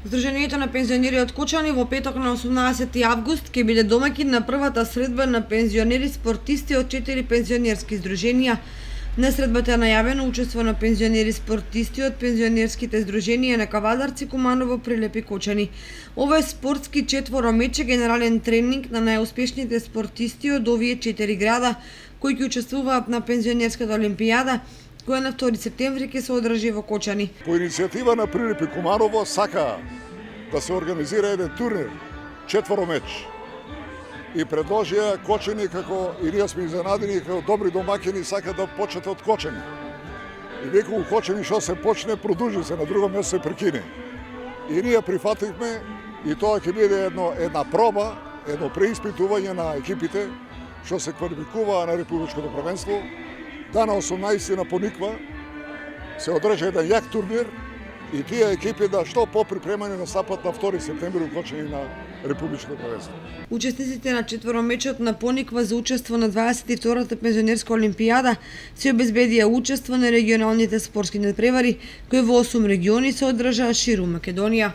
Здруженијето на пензионери од Кочани во петок на 18 август ќе биде домаќин на првата средба на пензионери спортисти од 4 пензионерски здруженија. На средбата е најавено учество на пензионери спортисти од пензионерските здруженија на Кавадарци, Куманово, Прилеп и Кочани. Ова е спортски четворомече генерален тренинг на најуспешните спортисти од овие 4 града кои ќе учествуваат на пензионерската олимпијада, која на 2 септември ќе се одржи во Кочани. По иницијатива на Прилеп и Куманово сака да се организира еден турнир, четворомеч. И предложија Кочани, како и ние сме изненадени, како добри домакини сака да почнете од Кочани. И веќе у Кочани што се почне, продолжи се, на друго место се прекине. И ние прифативме и тоа ќе биде една проба, едно преиспитување на екипите што се квалификуваа на Републичкото првенство. Дана 18 на Пониква се одржа еден јак турнир и тие екипи да што поприпремани настапат на 2 септември у Кочани на Републичкото првенство. Учесниците на четворомечот на Пониква за учество на 22-та пензионерска олимпијада се обезбедија учество на регионалните спортски надпревари кои во 8 региони се одржаа ширум Македонија.